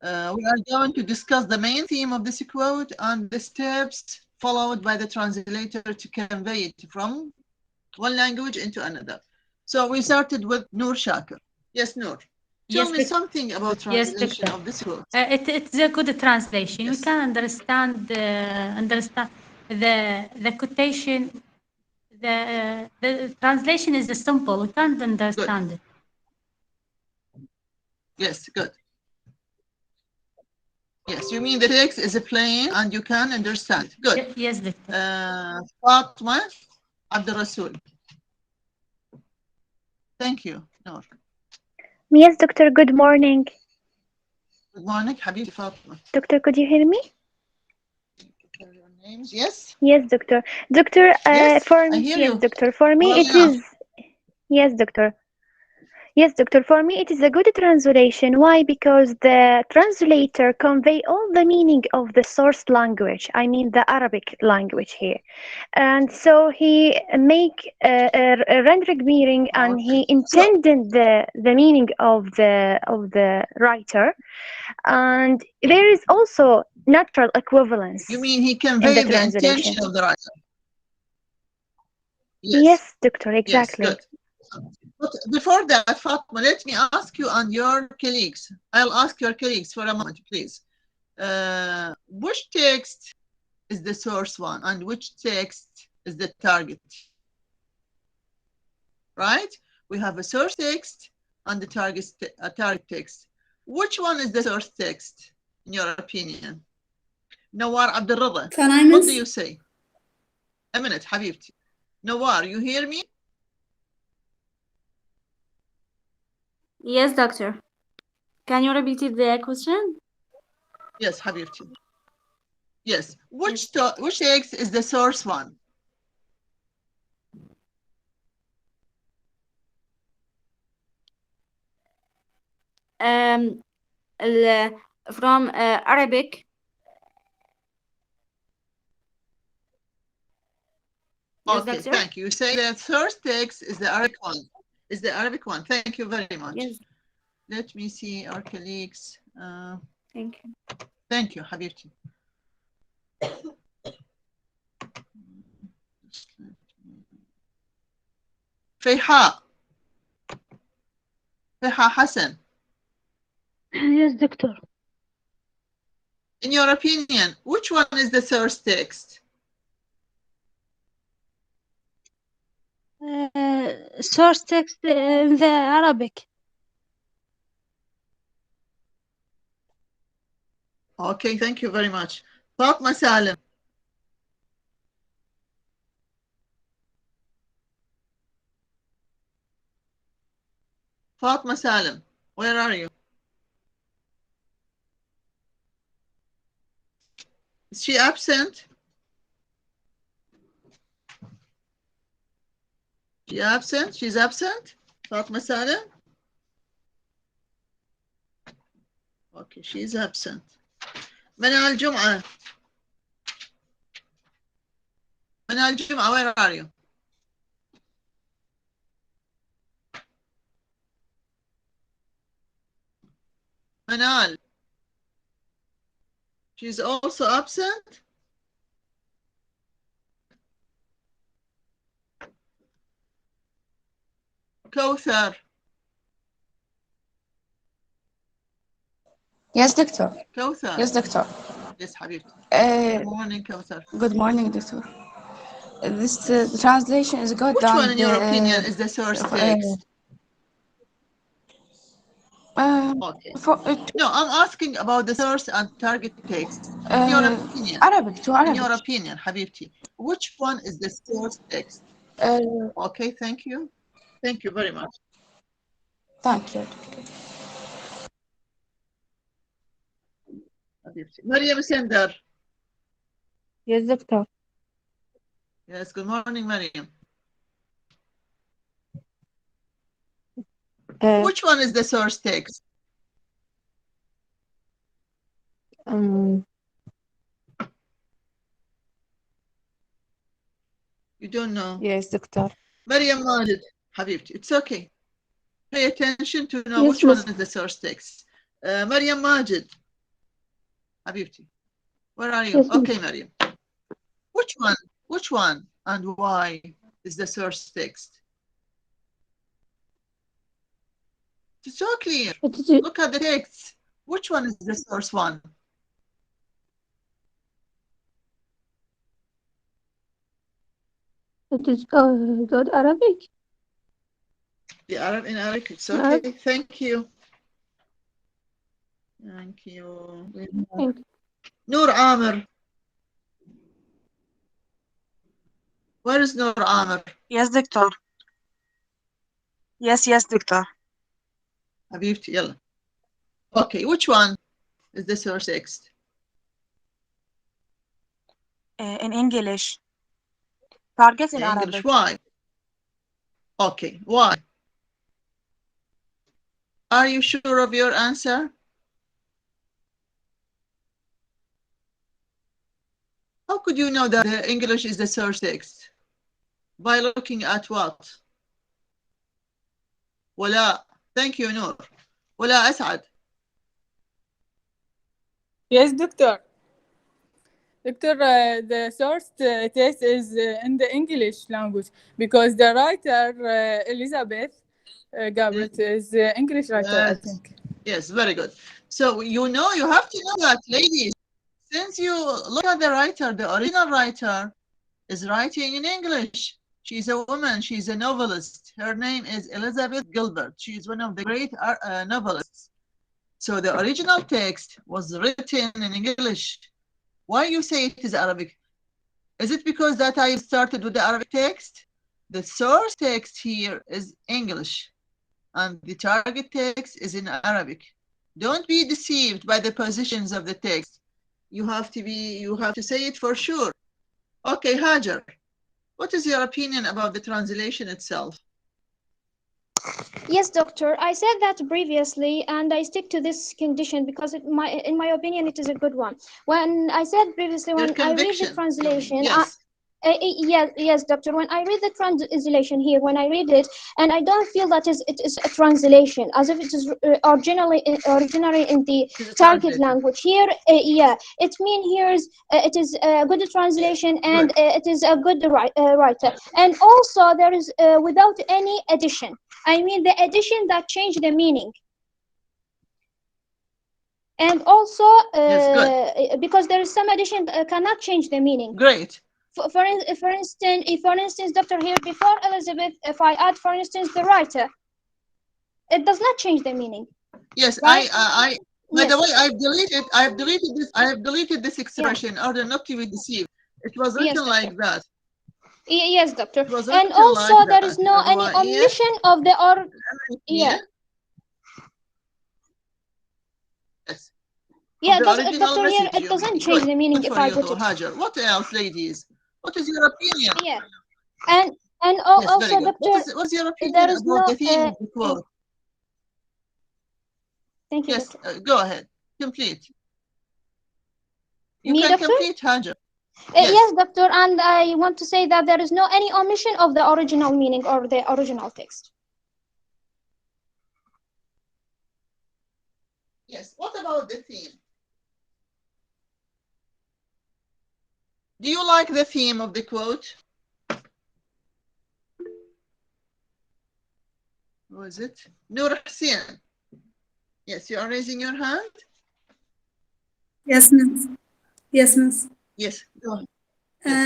We are going to discuss the main theme of this quote and the steps followed by the translator to convey it from one language into another. So we started with Noor Shakir. Yes, Noor. Tell Yes, me something about yes, translation doctor. of this quote. It's a good translation. We Yes. can understand the quotation. The translation is simple. We can't Good. understand it. Yes, good. Yes, you mean the text is plain and you can understand. Good. Yes, doctor. Fatma Abdul Rasul. Thank you, Noor. Yes, doctor, good morning. Good morning, Habib Fatma. Doctor, could you hear me? Your names? Yes. Yes, doctor. Doctor, Yes, I hear yes, you. doctor, for me Well it enough. is, yes, doctor. Yes, doctor, for me it is a good translation. Why? Because the translator convey all the meaning of the source language. I mean the Arabic language here. And so he make a rendering meaning and Okay. he So, intended the meaning of the writer. And there is also natural equivalence you mean he in the conveyed the translation. intention of the writer? Yes. Yes, doctor, Yes, exactly. good. But before that, Fatma, let me ask you and your colleagues. I'll ask your colleagues for a moment, please. Which text is the source one and which text is the target? Right? We have a source text and the target text. Which one is the source text, in your opinion? Nawar Abdulrada, Can I what do miss? you say? A minute, Habibti. Nawar, you hear me? Yes, doctor. Can you repeat the question? Yes, Habibti. Yes. Yes. Which text is the source one? Um, from Arabic. Yes, Okay, doctor. thank you. You say the first text is the Arabic one. Is the Arabic one. Thank you very much. Yes, Let me see our colleagues. thank you. Thank you, Habibti. Feiha. Feiha Hassan. Yes, doctor. In your opinion, which one is the source text? Source text in the Arabic. Okay, thank you very much. Fatma Salim. Fatma Salim, where are you? Is she absent? She absent? She's absent? Fatma Salim? Okay, she's absent. Manal Jum'ah. Manal Jum'ah, where are you? Manal. She's also absent? Kawthar. Yes, doctor. Kawthar. Yes, doctor. Yes, Habibti. Uh, Good morning, Kawthar. good morning, doctor. This the translation is good Which one, and in your opinion, is the source text? Okay. for No, I'm asking about the source and target text. In your opinion, Arabic to in Arabic. your opinion, Habibti, which one is the source text? Uh, Okay, thank you. Thank you very much. thank you. Habibti. Maryam Sender. Yes, doctor. Yes, good morning, Maryam. Which one is the source text? Um, You don't know. yes, doctor. Maryam Majid, Habibti. It's okay. Pay attention to know Yes, which one miss. is the source text. Maryam Majid, Habibti. Where are you? Yes, ma'am. Okay, Maryam. Which one and why is the source text? It's so clear. It is, Look at the text. Which one is the source one? good Arabic. The Arab in Arabic. It's okay. Arab. Thank you. Thank you. Thank you. Noor Amr. Where is Noor Amr? Yes, doctor. Yes, doctor. Habibti, yalla. Okay, which one is the source text? In English. Target in English. Arabic. Why? Okay, why? Are you sure of your answer? How could you know that the English is the source text? By looking at what? Wala. Thank you, Noor. Wala Asad. Yes, doctor. Doctor, the source text is in the English language because the writer, Elizabeth Gabbert, is English writer, I Yes. think. Yes, very good. So you have to know that, ladies. Since you look at the writer, the original writer is writing in English. She's a woman. She's a novelist. Her name is Elizabeth Gilbert. She's one of the great novelists. So the original text was written in English. Why you say it is Arabic? Is it because that I started with the Arabic text? The source text here is English, and the target text is in Arabic. Don't be deceived by the positions of the text. You have to say it for sure. Okay, Hajar, what is your opinion about the translation itself? Yes, doctor. I said that previously, and I stick to this condition because in my opinion, it is a good one. When I said previously, Your when I read the conviction. translation, Yes. yes, doctor. When I read the translation here, when I read it, and I don't feel that it is a translation, as if it is originally in the target language. Here, it means it is a good translation, and it is a good writer. And also, there is without any addition. I mean the addition that changed the meaning. And also, because there is some addition cannot change the meaning. Great. For instance, doctor, here before Elizabeth, if I add, for instance, the writer, it does not change the meaning. Yes, right? By the way, I have deleted this expression in order not to be deceived. It was written like that. Yes, doctor. It was And written also, like there that. is no any omission of the Yes. Yeah, the doctor, here it doesn't change the meaning if I put it. Hajar. What else, ladies? What is your opinion? Yeah, and also, doctor, what's your opinion there is about no the theme of the quote? Thank you, Yes, doctor. go ahead. Complete. You Me, can doctor? complete, Hajar. Yes, doctor, and I want to say that there is no any omission of the original meaning or the original text. Yes, what about the theme? Do you like the theme of the quote? Who is it? Noor Hussein. Yes, you are raising your hand? Yes, miss. Yes, miss. Yes, go ahead.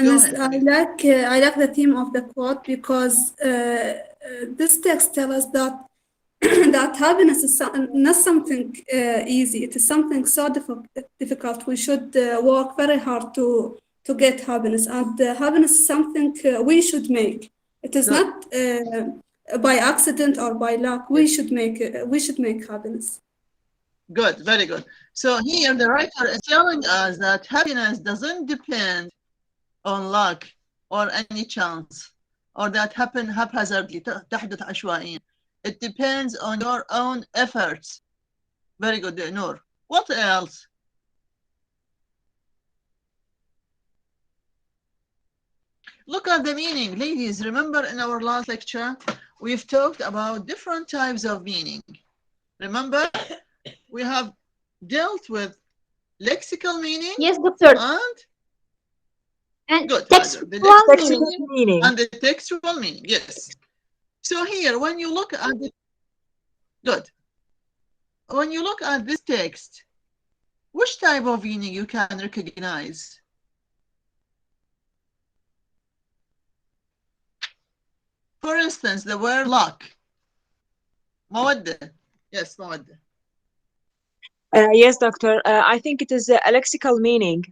Miss, I like the theme of the quote because this text tells us that that happiness is not something easy. It is something so difficult. We should work very hard to get happiness, and happiness is something we should make. It is not by accident or by luck. We should make happiness. Good, very good. So here the writer is telling us that happiness doesn't depend on luck or any chance, or that happen haphazardly. تحدث عشوائيا. It depends on your own efforts. Very good, Noor. What else? Look at the meaning, ladies. Remember in our last lecture, we've talked about different types of meaning. Remember, we have dealt with lexical meaning Yes, doctor. and good. Textual The lexical meaning. meaning. and the textual meaning. Yes. So here, when you look at the good, when you look at this text, which type of meaning you can recognize? For instance, the word luck. مودة. Yes, مودة. Yes, doctor. I think it is a lexical meaning.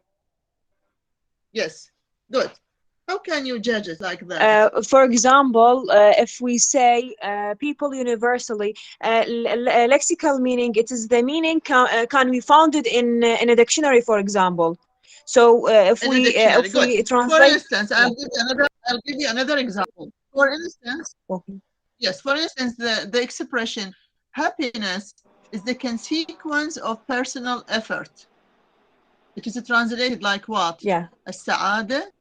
Yes, good. How can you judge it like that? For example, if we say people universally, lexical meaning, it is the meaning can be found in a dictionary, for example. So if In we the dictionary, if we good. translate, For instance, I'll give you another example. For instance, okay. Yes, for instance, the expression happiness is the consequence of personal effort. It is translated like what? Yeah. السعادة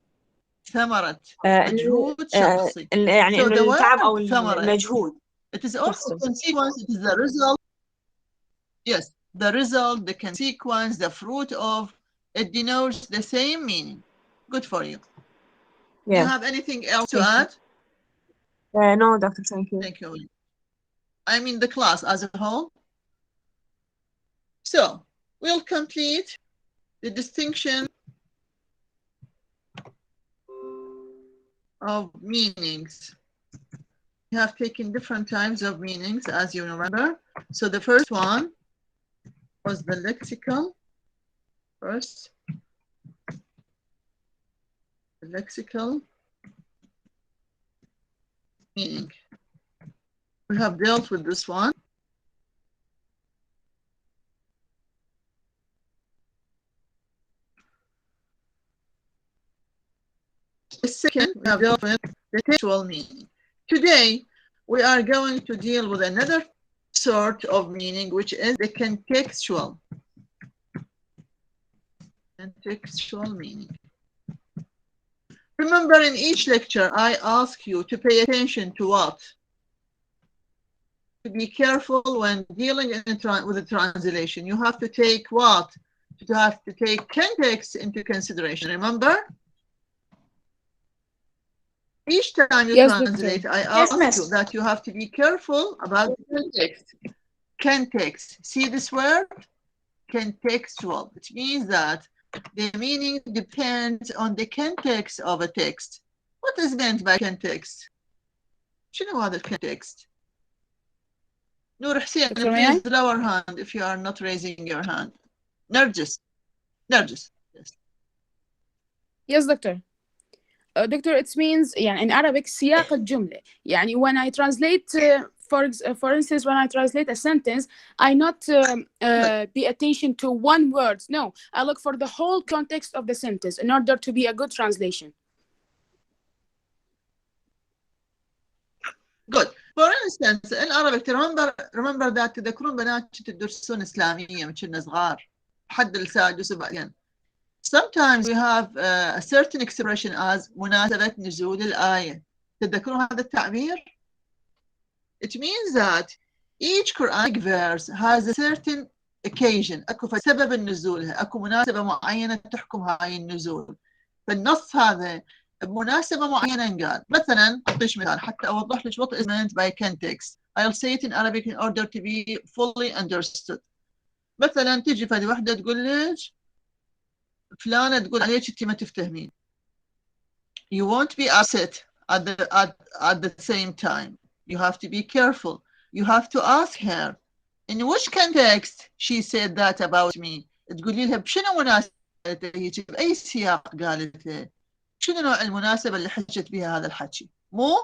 ثمرة مجهود شخصي. يعني So إنه the التعب أو word ثمرة, المجهود. it is also consequence, it is the result. Yes, the result, the consequence, the fruit of, it denotes the same meaning. Good for you. Yeah. Do you have anything else to add? No, doctor, thank you. Thank you. I mean the class as a whole. So we'll complete the distinction of meanings. We have taken different types of meanings, as you remember. So the first one was the lexical. First, the lexical meaning. We have dealt with this one. The second, we have dealt with the textual meaning. Today, we are going to deal with another sort of meaning, which is the contextual. Contextual meaning. Remember, in each lecture, I ask you to pay attention to what? To be careful when dealing with the translation. You have to take what? You have to take context into consideration. Remember? Each time you translate, I ask you that you have to be careful about the context. Context. See this word? Contextual. It means that the meaning depends on the context of a text. What is meant by context? شنو هذا الcontext? Noor Hussein, please lower hand if you are not raising your hand. Nargis. Yes. Yes, doctor. Doctor, it means يعني in Arabic سياق الجملة. يعني when I translate, for instance, when I translate a sentence, I not pay attention to one word. No, I look for the whole context of the sentence in order to be a good translation. Good. For instance, in Arabic, remember that تذكرون بنات تدرسون إسلامية من كنا صغار حد السادس وبعدين. Sometimes we have a certain expression as مناسبة نزول الآية. تذكرون هذا التعبير? It means that each Quranic verse has a certain occasion. أكو سبب النزولها، أكو مناسبة معينة تحكم هاي النزول. فالنص هذا بمناسبة معينة قال. مثلا أعطيش مثال حتى أوضح لك what is meant by context. I'll say it in Arabic in order to be fully understood. مثلا تجي فدي وحدة تقول لك فلانة تقول عليك أنت ما تفتهمين. You won't be upset at the same time. You have to be careful. You have to ask her in which context she said that about me. تقولي لها بشنو مناسبة هيك بأي سياق قالتها. شنو نوع المناسبة اللي حكت بها هذا الحكي؟ مو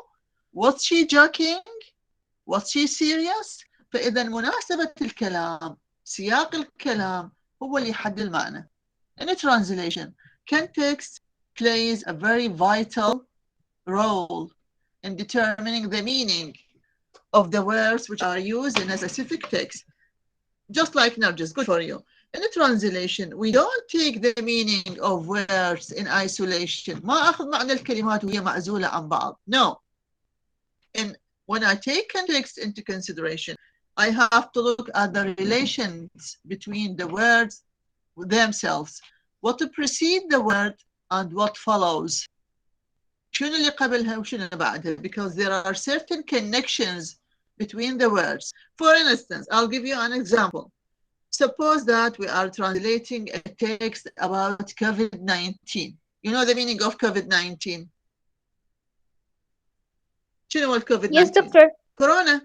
was she joking? Was she serious? فإذا مناسبة الكلام سياق الكلام هو اللي يحدد المعنى. In a translation, context plays a very vital role in determining the meaning of the words which are used in a specific text. Just like Nargis, good for you. In a translation, we don't take the meaning of words in isolation. ما أخذ معنى الكلمات وهي معزولة عن بعض. No. And when I take context into consideration, I have to look at the relations between the words themselves. What to precede the word and what follows. شنو اللي قبلها وشنو بعدها, because there are certain connections between the words. For instance, I'll give you an example. Suppose that we are translating a text about COVID-19. You know the meaning of COVID-19? شنو هو COVID-19? Yes, doctor. Corona.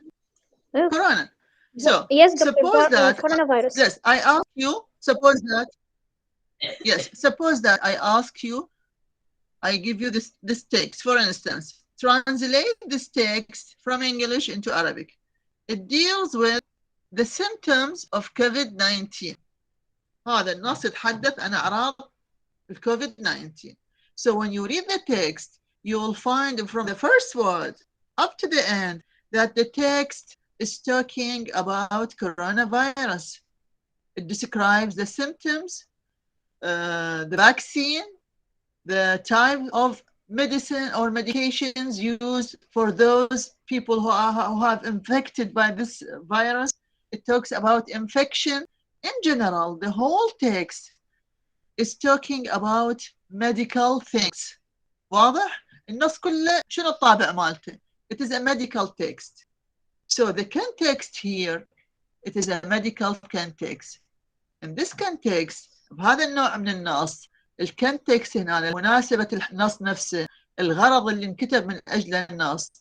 Oh. Corona. So, Yes, doctor. suppose that, Coronavirus. yes, I ask you, suppose that I ask you, I give you this text, for instance, translate this text from English into Arabic. It deals with the symptoms of COVID-19. هذا النص يتحدث عن أعراض COVID-19. So when you read the text, you will find from the first word up to the end that the text is talking about coronavirus. It describes the symptoms, the vaccine, the type of medicine or medications used for those people who have infected by this virus. It talks about infection. In general, the whole text is talking about medical things. واضح؟ النص كله شنو الطابع مالته؟ It is a medical text. So the context here, it is a medical context. In this context, بهذا النوع من النص, الكونتكست هنا مناسبة النص نفسه, الغرض اللي انكتب من أجل النص,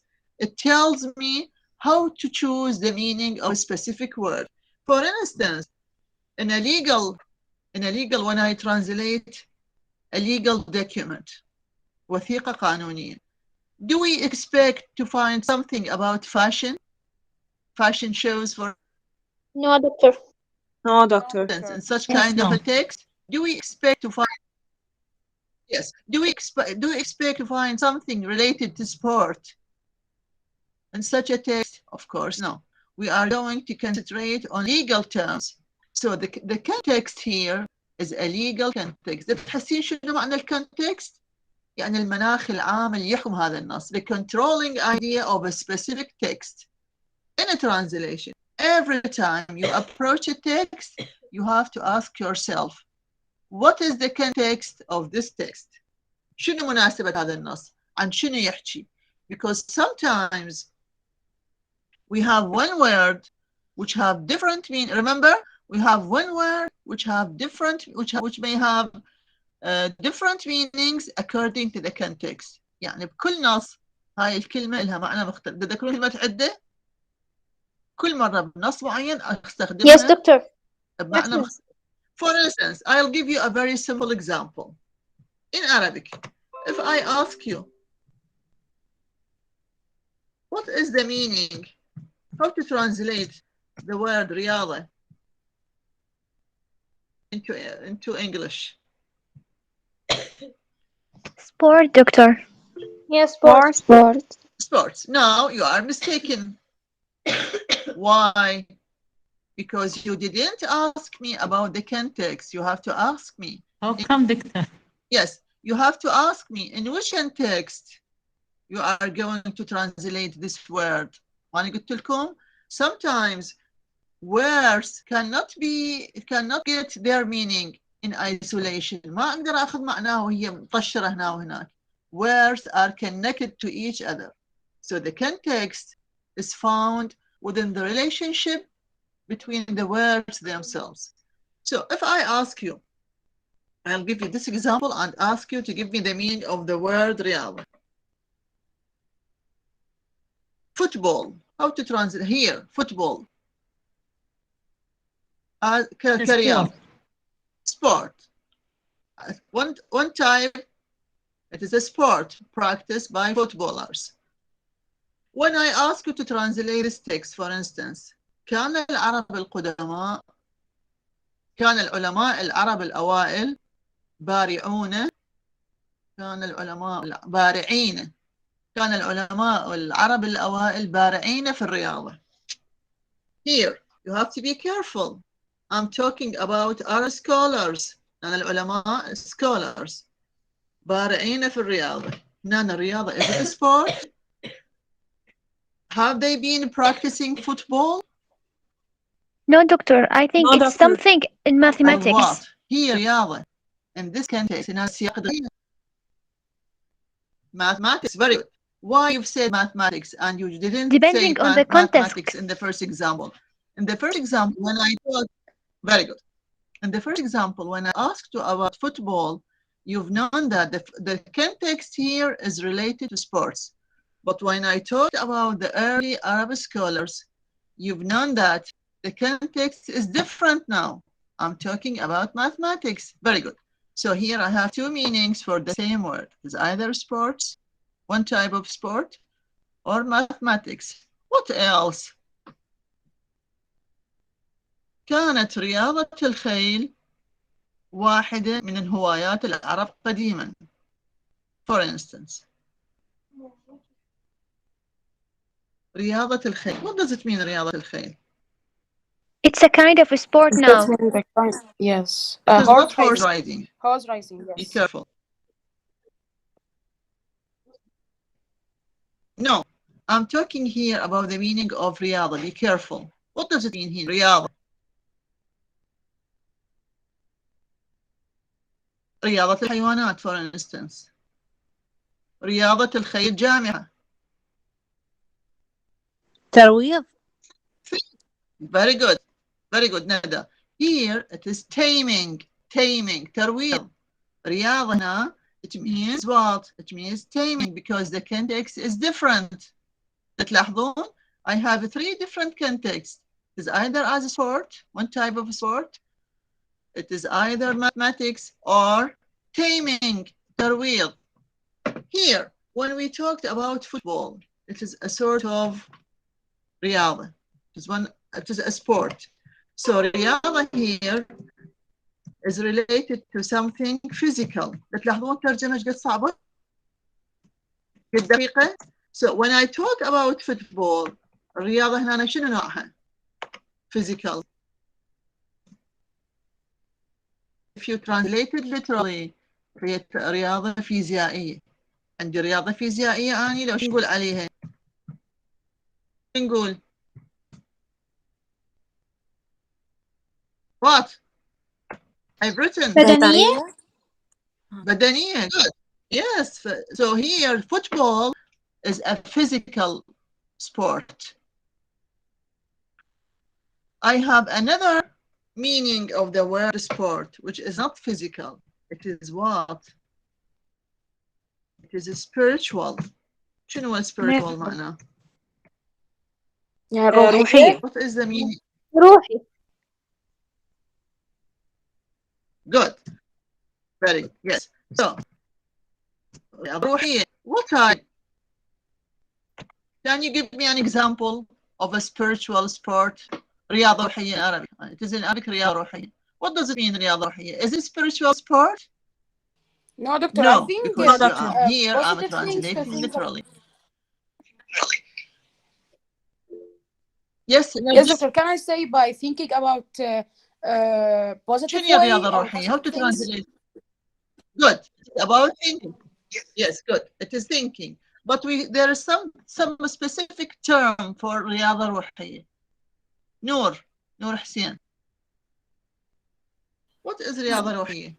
it tells me how to choose the meaning of a specific word. For instance, in a legal, when I translate a legal document, وثيقة قانونية, do we expect to find something about fashion shows, for No, doctor. No, doctor. instance, in such kind of a text? Do we expect to find, yes, do we expect to find something related to sport in such a text? Of course, no. We are going to concentrate on legal terms. So the context here is a legal context. بتحسين شنو معنى الكونتكست؟ يعني المناخ العام اللي يحكم هذا النص. The controlling idea of a specific text. In a translation, every time you approach a text, you have to ask yourself, what is the context of this text? شنو مناسبة هذا النص؟ عن شنو يحكي? Because sometimes we have one word which have different meaning. Remember, we have one word which may have different meanings according to the context. يعني بكل نص هاي الكلمة لها معنى مختلف. تذكرون كلمة عدة؟ كل مرة بنص معين أستخدمها. Yes, doctor. بمعنى مختلف. For instance, I'll give you a very simple example. In Arabic, if I ask you, what is the meaning? How to translate the word رياضة into English? Sport, doctor. Yes, sport. Sports. No, you are mistaken. Why? Because you didn't ask me about the context. You have to ask me. How come, doctor? Yes, you have to ask me in which context you are going to translate this word. وأنا قلت لكم, sometimes words cannot get their meaning in isolation. ما أقدر أخذ معناه وهي مطشرة هنا وهناك. Words are connected to each other. So the context is found within the relationship between the words themselves. So if I ask you, I'll give you this example and ask you to give me the meaning of the word رياضة. Football. How to translate here? Football. Career. Sport. One type, it is a sport practiced by footballers. When I ask you to translate this text, for instance, كان العلماء العرب الأوائل بارعون. كان العلماء بارعين. كان العلماء العرب الأوائل بارعين في الرياضة. Here, you have to be careful. I'm talking about our scholars. كان العلماء scholars بارعين في الرياضة. هنا الرياضة is it a sport? Have they been practicing football? No, doctor. I think it's something in mathematics. What? هي رياضة in this context in السياق الغير. Mathematics, very good. Why you've said mathematics and you didn't Depending say on the context. mathematics in the first example? In the first example, when I thought, very good. In the first example, when I asked you about football, you've known that the context here is related to sports. But when I talked about the early Arab scholars, you've known that the context is different now. I'm talking about mathematics. Very good. So here I have two meanings for the same word. It's either sports, one type of sport, or mathematics. What else? كانت رياضة الخيل واحدة من هوايات العرب قديما. For instance, رياضة الخيل. What does it mean, رياضة الخيل? It's a kind of a sport now. Yes. It is not horse riding. Horse racing, yes. Be careful. No, I'm talking here about the meaning of رياضة. Be careful. What does it mean here, رياضة? رياضة الحيوانات, for instance. رياضة الخيل جامعة. ترويض. Very good. Very good, Nada. Here it is taming. ترويض. رياضة هنا, it means what? It means taming because the context is different. تلاحظون? I have three different contexts. It is either as a sport, one type of sport. It is either mathematics or taming, ترويض. Here, when we talked about football, it is a sort of رياضة. It is a sport. So رياضة here is related to something physical. تلاحظون الترجمة قد صعبة؟ قد دقيقة؟ So when I talk about football, الرياضة هنا شنو نوعها؟ Physical. If you translate it literally, هي رياضة فيزيائية. عندي رياضة فيزيائية أني لو شو نقول عليها؟ نقول What? I've written بدنية. بدنية. Good. Yes. So here, football is a physical sport. I have another meaning of the word sport, which is not physical. It is what? It is spiritual. شنو spiritual معناه؟ يعني روحية. What is the meaning? روحي. Good. Very good. Yes. So, روحية. What type? Can you give me an example of a spiritual sport? رياضة روحية in Arabic. It is in Arabic رياضة روحية. What does it mean رياضة روحية? Is it spiritual sport? No, doctor. No, I think because here I'm positive things to translating think literally. Yes. Yes, doctor. Can I say by thinking about positive شنو way رياضة or روحية? How to positive things? translate? Good. About thinking. Yes, good. It is thinking. But there is some specific term for رياضة روحية. نور حسين. What is رياضة روحية?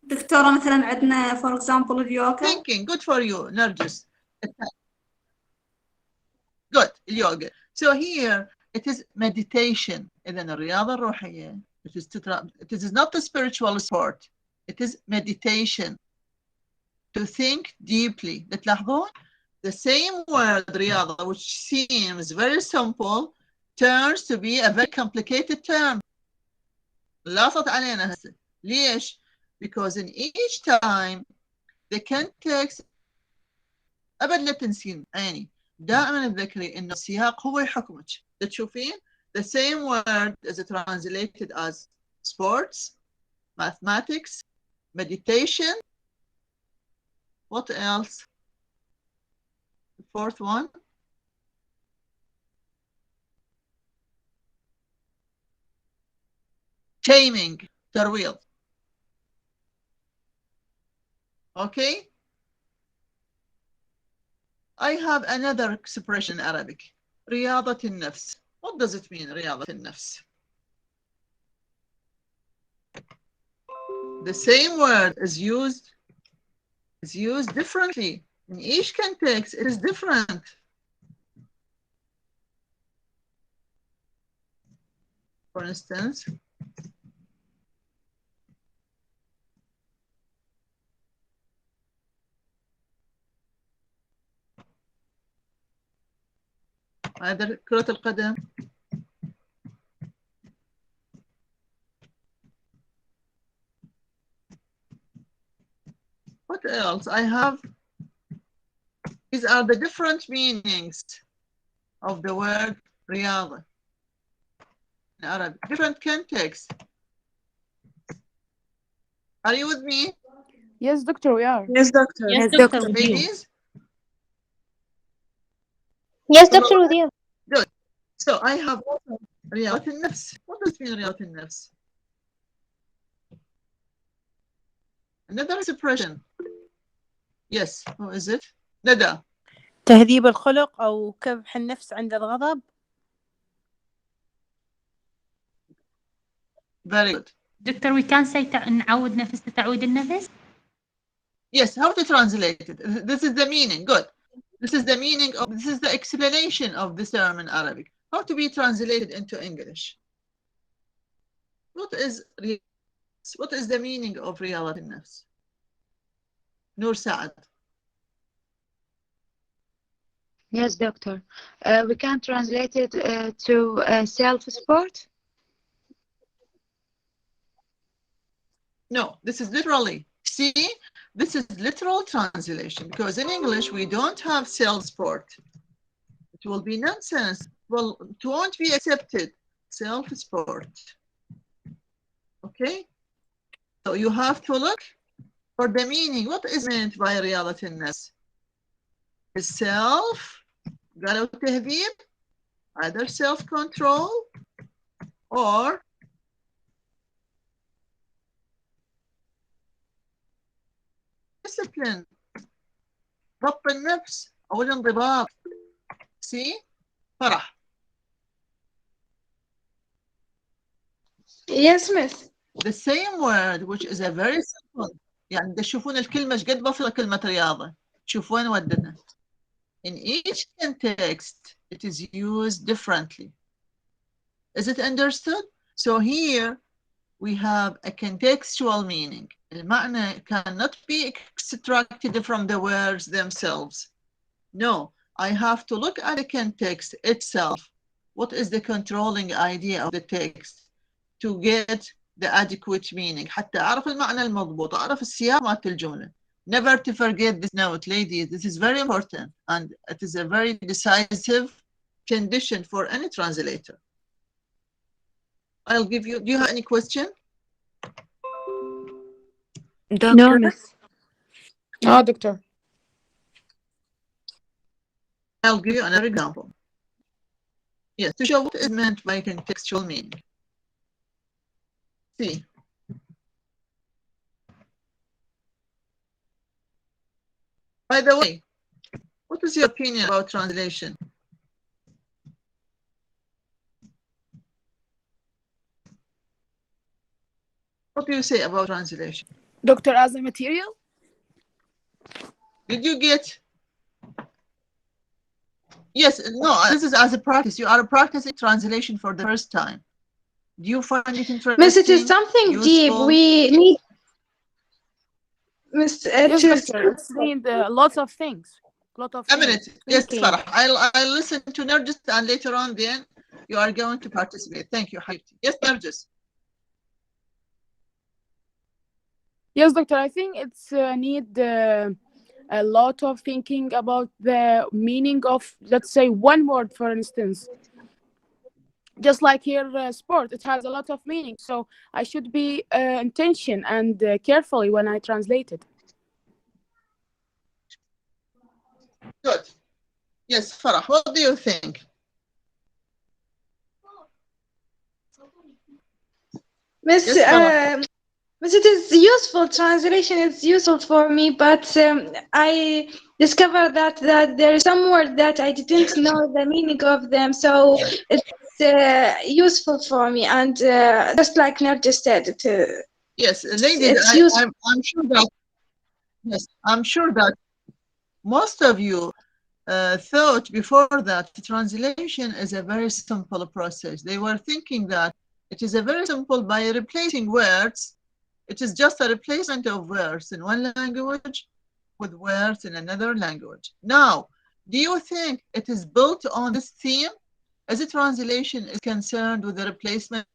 دكتورة مثلا عندنا for example اليوغا. Thinking. Good for you, Nargis. Good. اليوغا. So here it is meditation. إذن الرياضة الروحية. It is not a spiritual sport. It is meditation. To think deeply. تلاحظون? The same word رياضة, which seems very simple, turns to be a very complicated term. لاصت علينا هسه. ليش? Because in each time the context أبد لا تنسين عيني. دائما تذكري إنه السياق هو يحكمك. تشوفين? The same word is translated as sports, mathematics, meditation. What else? The fourth one. Taming, ترويض. Okay? I have another expression in Arabic. رياضة النفس. What does it mean, رياضة النفس? the same word is used differently. In each context, it is different. For instance, هذا كرة القدم. What else? I have, these are the different meanings of the word رياضة in Arabic, different context. Are you with me? Yes, doctor, we are. Yes, doctor. Yes, doctor, with you. Ladies? Yes, doctor, with you. Good. So I have رياضة النفس. What does it mean رياضة النفس? Another expression. Yes, who is it? ندى. تهذيب الخلق أو كبح النفس عند الغضب. Very good. Doctor, we can say نعود نفس تعود النفس. Yes, how to translate it? This is the meaning. Good. This is the meaning of, this is the explanation of this term in Arabic. How to be translated into English? What is the meaning of رياضة النفس? Noor Saad. Yes, doctor. We can translate it to self-sport. No, this is literally. See, this is literal translation because in English we don't have self-sport. It will be nonsense. Well, it won't be accepted. Self-sport. Okay? So you have to look for the meaning. What is meant by رياضة النفس? Is self, قالوا تهذيب, either self-control or discipline, ضبط النفس أو الانضباط. See? فرح. Yes, miss. The same word which is a very simple. يعني تشوفون الكلمة ايش قد بسيطة كلمة رياضة. شوفوا وين ودنا. In each context, it is used differently. Is it understood? So here we have a contextual meaning. المعنى cannot be extracted from the words themselves. No, I have to look at the context itself. What is the controlling idea of the text to get the adequate meaning. حتى أعرف المعنى المضبوط، أعرف السياق مالت الجملة. Never to forget this note, ladies. This is very important and it is a very decisive condition for any translator. I'll give you, do you have any question? Doctor? No, miss. No, doctor. I'll give you another example. Yes, to show what is meant by contextual meaning. See. By the way, what is your opinion about translation? What do you say about translation? Doctor, as a material? Did you get? Yes, no, this is as a practice. You are practicing translation for the first time. Do you find it interesting? Miss, it is something useful? deep. We need. Miss, Yes, doctor. It's need lots of things. A minute. Yes, Farah. I'll listen to Nargis and later on then you are going to participate. Thank you, Habibti. Yes, Nargis. Yes, doctor. I think it's need a lot of thinking about the meaning of, let's say, one word, for instance. Just like here, sport, it has a lot of meaning. So I should be intention and carefully when I translate it. Good. Yes, Farah, what do you think? Miss, Yes, Miss, it is useful. Translation is useful for me, but I discovered that there is some word that I didn't know the meaning of them. So it's useful for me, and just like Nargis said, Yes, ladies, It's useful. I'm sure that, yes, I'm sure that most of you thought before that translation is a very simple process. They were thinking that it is a very simple by replacing words. It is just a replacement of words in one language with words in another language. Now, do you think it is built on this theme? As a translation is concerned with the replacement?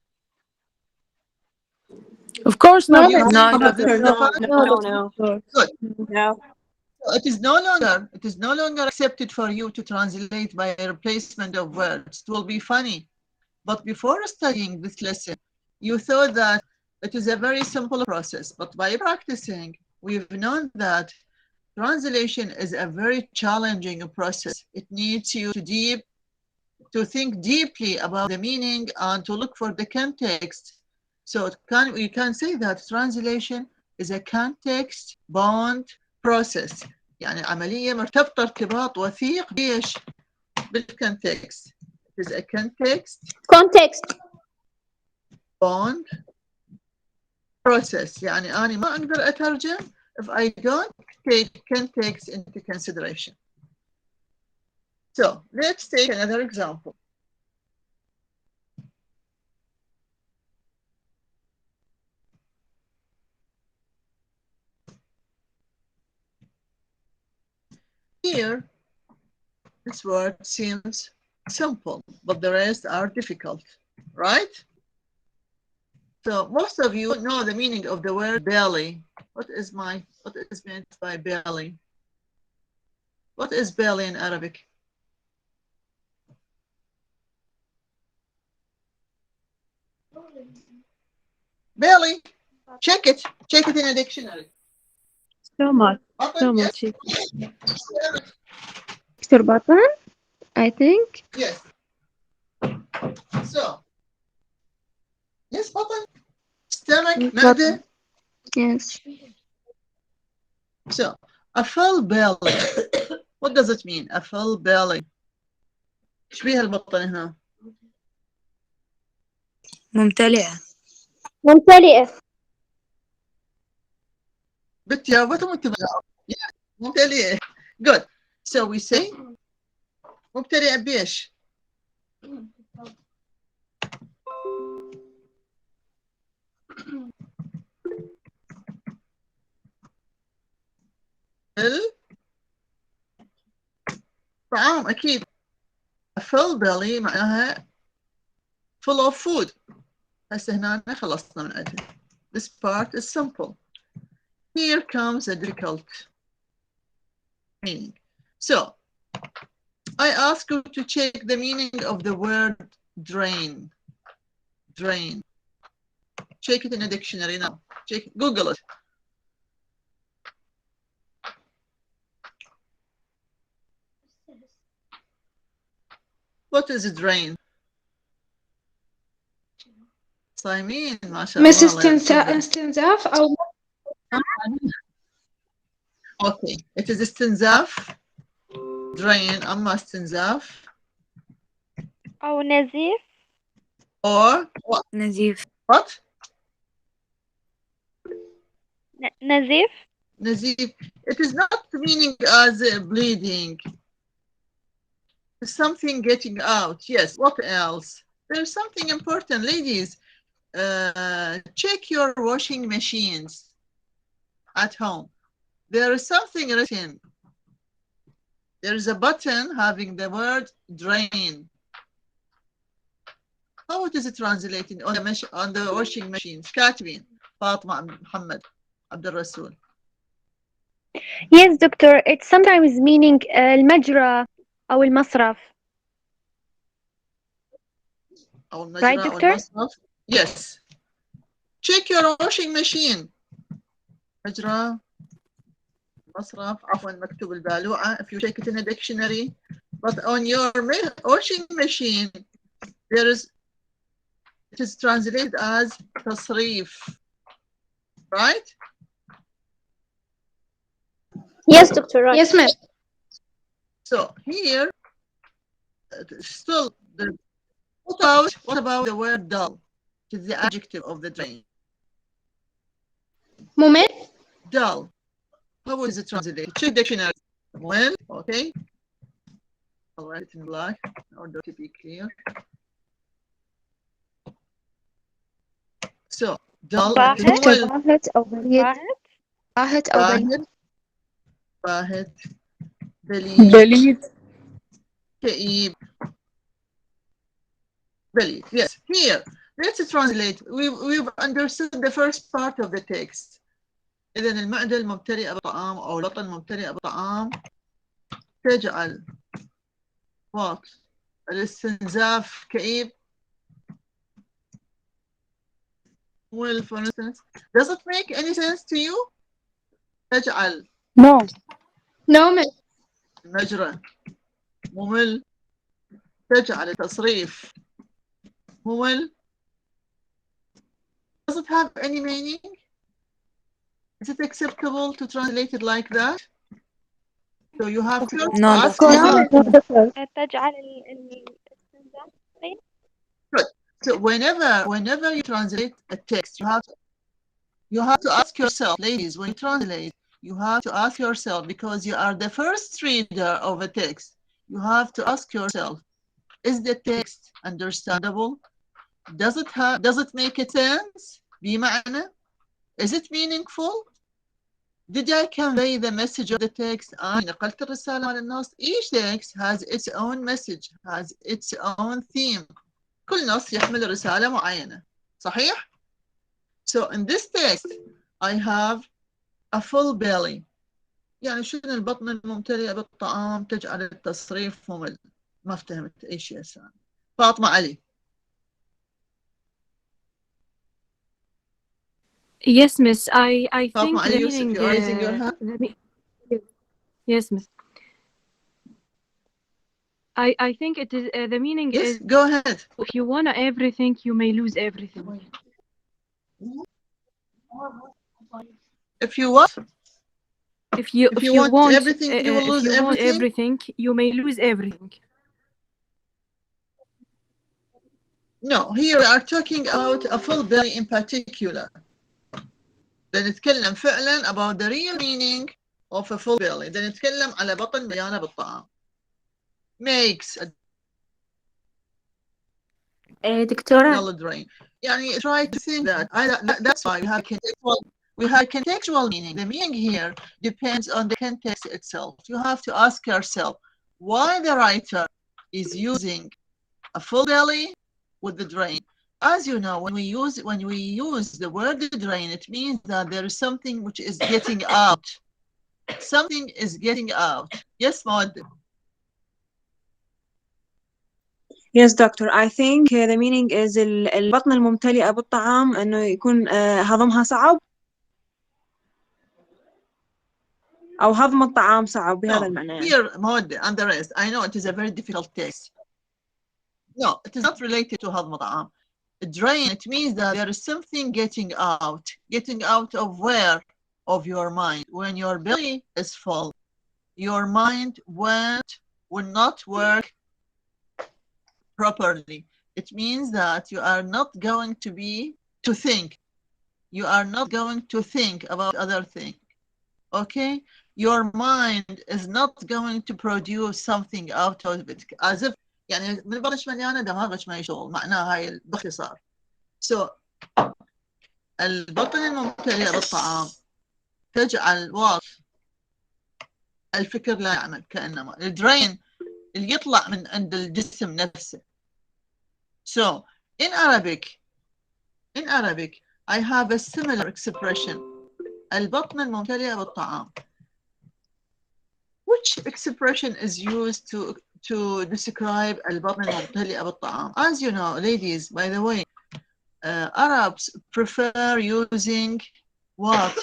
Of course No, not. Do you but think No, that this is no, a fact? no. Good. No. So it is no longer accepted for you to translate by a replacement of words. It will be funny. But before studying this lesson, you thought that it is a very simple process. But by practicing, we've known that translation is a very challenging process. It needs you to think deeply about the meaning and to look for the context. So we can say that translation is a context bound process. يعني عملية مرتبطة ارتباط وثيق بإيش؟ بالcontext. It is a context bound process. يعني أنا ما أقدر أترجم if I don't take context into consideration. So let's take another example. Here, this word seems simple, but the rest are difficult, right? So most of you know the meaning of the word belly. What is meant by belly? What is belly in Arabic? Belly. Check it in a dictionary. Stomach. Yes. Dr. Button, I think. Yes. So, yes, button. Stomach, معدة. Yes. So, a full belly. What does it mean? A full belly. ايش بيها البطن هنا؟ ممتلئة. بتجاوبتهم ممتلئة. Good. So we say ممتلئة بإيش؟ طعام أكيد. A full belly معناها full of food. هسه هنا خلصنا من عندها. This part is simple. Here comes a difficult meaning. So, I ask you to check the meaning of the word drain. Drain. Check it in a dictionary now. Google it. What is a drain? صايمين ما شاء الله. استنزاف أو Okay, it is استنزاف. Drain أما استنزاف. أو نزيف. Or what? نزيف. What? نزيف. Nazif. It is not meaning as bleeding. Something getting out. Yes. What else? There's something important, ladies. Check your washing machines at home. There is something written. There is a button having the word drain. How it is translated on the washing machines? كاتبين فاطمة محمد عبد الرسول. Yes, doctor. It's sometimes meaning المجرى أو المصرف. أو المجرى أو المصرف. Yes. Check your washing machine. مجرى مصرف عفوا مكتوب البالوعة. If you check it in a dictionary, but on your washing machine, it is translated as تصريف, right? Yes, doctor. Right. Yes, ma'am. So here, still, what about the word dull? It is the adjective of the drain. ممل. Dull. How is it translated? Check dictionary. Well, okay. I'll write it in black in order to be clear. So, dull. باهت أو بليد. باهت أو بليد. باهت. بليد. كئيب. بليد. Yes. Here, let's translate. We've understood the first part of the text. إذا المعدة الممتلئة بالطعام أو البطن الممتلئة بالطعام تجعل what الاستنزاف كئيب. Well, for instance, does it make any sense to you? تجعل No. المجرى ممل. تجعل التصريف ممل. Does it have any meaning? Is it acceptable to translate it like that? So you have to ask yourself. تجعل Good. So whenever you translate a text, you have to ask yourself, ladies, when you translate, you have to ask yourself, because you are the first reader of a text, you have to ask yourself, is the text understandable? Does it make a sense? بمعنى, is it meaningful? Did I convey the message of the text? نقلت الرسالة على النص. Each text has its own message, has its own theme. كل نص يحمل رسالة معينة. صحيح? So in this text, I have a full belly. يعني شنو البطن الممتلئة بالطعام تجعل التصريف ممل. ما فهمت أي شيء ثاني. فاطمة علي. Yes, miss. I think Fatma the Ali meaning. Yusuf, you're raising your hand? Yes, miss. I think it is the meaning Yes, is. go ahead. If you want everything, you may lose everything. If you what? If you want everything, you will lose if you want everything. everything, you may lose everything. No, here we are talking about a full belly in particular. نتكلم فعلا about the real meaning of a full belly. نتكلم على بطن مليانة بالطعام. Makes a دكتورة. drain. يعني try to think that. That's why we have contextual meaning. The meaning here depends on the context itself. You have to ask yourself why the writer is using a full belly with the drain. As you know, when we use the word drain, it means that there is something which is getting out. Something is getting out. Yes, Maud? Yes, doctor. I think the meaning is البطن الممتلئة بالطعام إنه يكون هضمها صعب أو هضم الطعام صعب بهذا المعنى. Here, Maud and the rest. I know it is a very difficult text. No, it is not related to هضم الطعام. Drain, it means that there is something getting out. Getting out of where? Of your mind. When your belly is full, your mind will not work properly. It means that you are not going to think. You are not going to think about other things. Okay? Your mind is not going to produce something out of it. As if يعني من بطنش مليانة دماغش ما يشغل. معناها هاي باختصار. So البطن الممتلئ بالطعام تجعل الفكر لا يعمل كأنما الدرين اللي يطلع من عند الجسم نفسه. So in Arabic I have a similar expression. البطن الممتلئ بالطعام. Which expression is used to describe البطن الممتلئ بالطعام? As you know, ladies, by the way, Arabs prefer using what?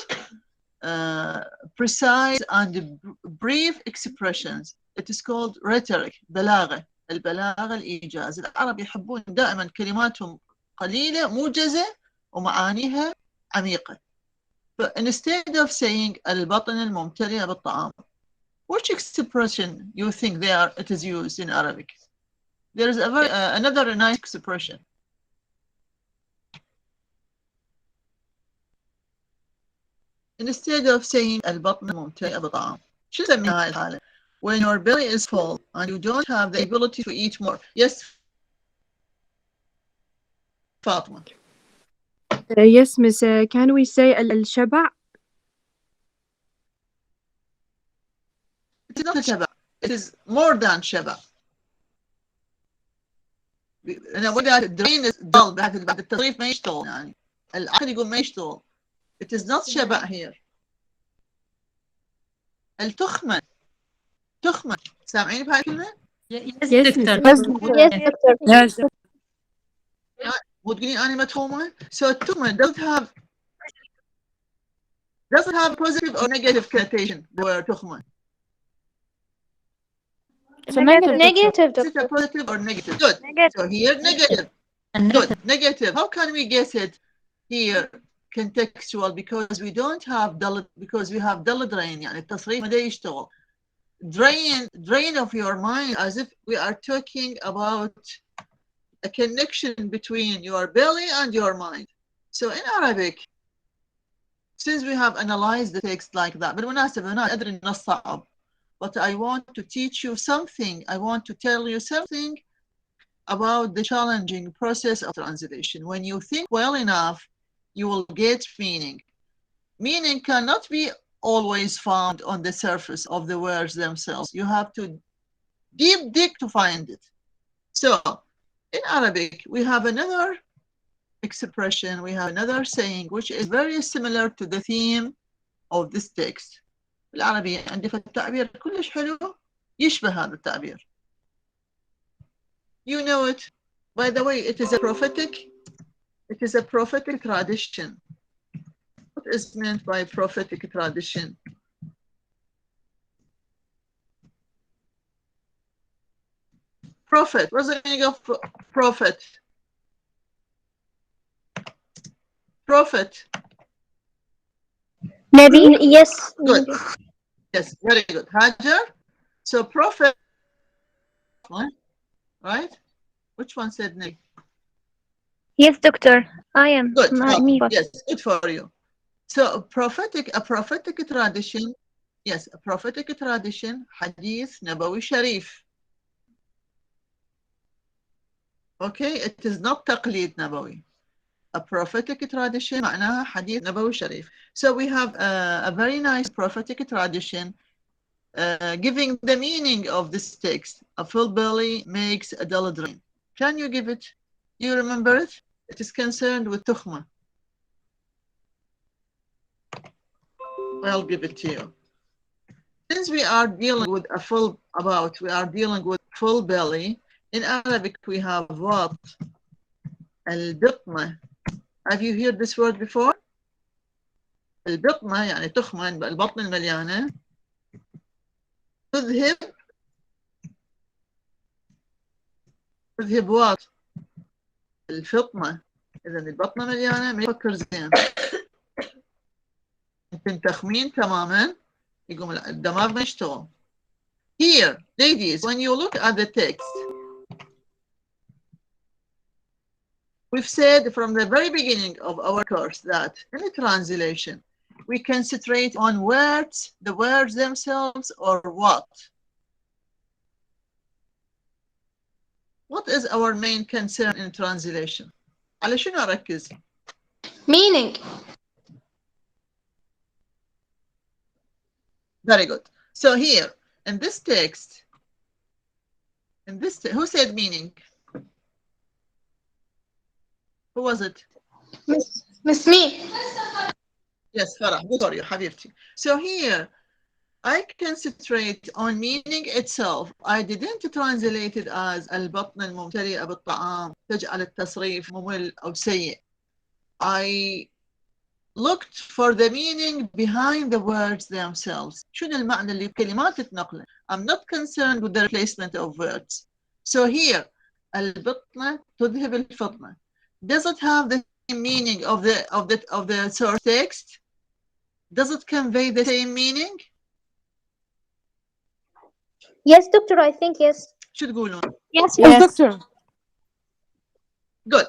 Precise and brief expressions. It is called rhetoric, بلاغة. البلاغة الإيجاز. العرب يحبون دائما كلماتهم قليلة موجزة ومعانيها عميقة. But instead of saying البطن الممتلئ بالطعام, which expression you think it is used in Arabic? There is another nice expression. instead of saying البطن ممتلئ بطعام. شو نسميها هاي الحالة؟ When your belly is full and you don't have the ability to eat more. Yes, Fatima. Yes, Miss. Can we say الشبع? It is not شبع. It is more than شبع. أنا أقول لها drain is dull بعد التصريف ما يشتغل يعني العقل يقول ما يشتغل. It is not شبع here. التخمة سامعين بهاي الكلمة؟ Yes, doctor. Yes, doctor. مو تقولين أنا متهومة؟ So التخمة doesn't have positive or negative connotation. The word تخمة. It's a negative. Negative, Is it a positive or negative? Good. So here negative. Good. Negative. How can we guess it here contextual? Because we don't have because we have dull drain. يعني التصريف ما يشتغل. Drain of your mind, as if we are talking about a connection between your belly and your mind. So in Arabic, since we have analyzed the text like that, بالمناسبة أنا أدري إنه صعب, but I want to teach you something. I want to tell you something about the challenging process of translation. When you think well enough, you will get meaning. Meaning cannot be always found on the surface of the words themselves. You have to deep dig to find it. So in Arabic, we have another expression, we have another saying, which is very similar to the theme of this text. بالعربية عندي التعبير كلش حلو يشبه هذا التعبير. You know it. By the way, it is a prophetic tradition. What is meant by prophetic tradition? Prophet. What's the meaning of prophet? Prophet. Maybe yes. Good. Yes, very good. Hajar. So prophet. Right? Which one said Nick? Yes, doctor. I am. Good. Me. Yes, good for you. So a prophetic tradition. Yes, a prophetic tradition. Hadith Nabawi Sharif. Okay, it is not taqlid Nabawi. A prophetic tradition معناها حديث نبوي شريف. So we have a very nice prophetic tradition giving the meaning of this text. A full belly makes a dull drain. Can you give it? You remember it? It is concerned with tukhma. I'll give it to you. Since we are dealing with dealing with full belly, in Arabic we have what? البطنة. Have you heard this word before? البطنة يعني تخمة البطن المليانة تذهب what? الفطنة. إذا البطنة مليانة ما يفكر زين. يمكن تخمين تماما يقوم الدماغ ما يشتغل. Here, ladies, when you look at the text, we've said from the very beginning of our course that in a translation, we concentrate on words, the words themselves, or what? What is our main concern in translation? على شنو أركز? Meaning. Very good. So here, in this text, who said meaning? Who was it? Miss Me. Yes, Farah, good for you, حبيبتي. So here, I concentrate on meaning itself. I didn't translate it as البطن الممتلئة بالطعام تجعل التصريف ممل أو سيء. I looked for the meaning behind the words themselves. شنو المعنى اللي بكلمات تتنقله? I'm not concerned with the replacement of words. So here, البطنة تذهب الفطنة. Does it have the same meaning of the source text? Does it convey the same meaning? Yes, doctor, I think yes. شو تقولون? Yes, Yes, doctor. Good.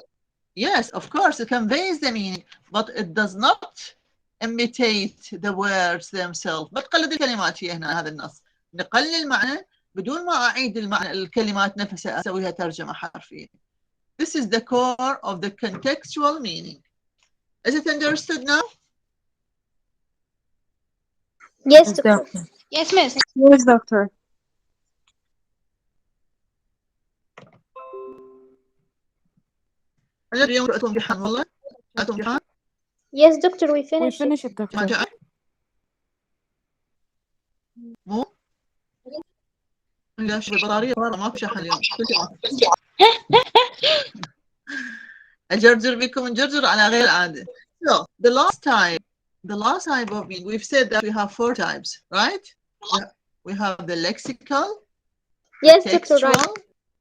Yes, of course, it conveys the meaning, but it does not imitate the words themselves. بتقلد الكلمات هي هنا هذا النص. نقلل المعنى بدون ما أعيد المعنى الكلمات نفسها أسويها ترجمة حرفية. This is the core of the contextual meaning. Is it understood now? Yes, doctor. Yes, miss. Yes, doctor. اليوم أتم امتحان والله. أتم امتحان. Yes, doctor, we We finished. finish it, doctor. ما جاء. مو. لا شوف البطارية مرة ما في شحن اليوم. أجرجر بكم نجرجر على غير عادة. So the last type of meaning, we've said that we have 4 types, right? We have the lexical, Yes, the doctor, right. textual,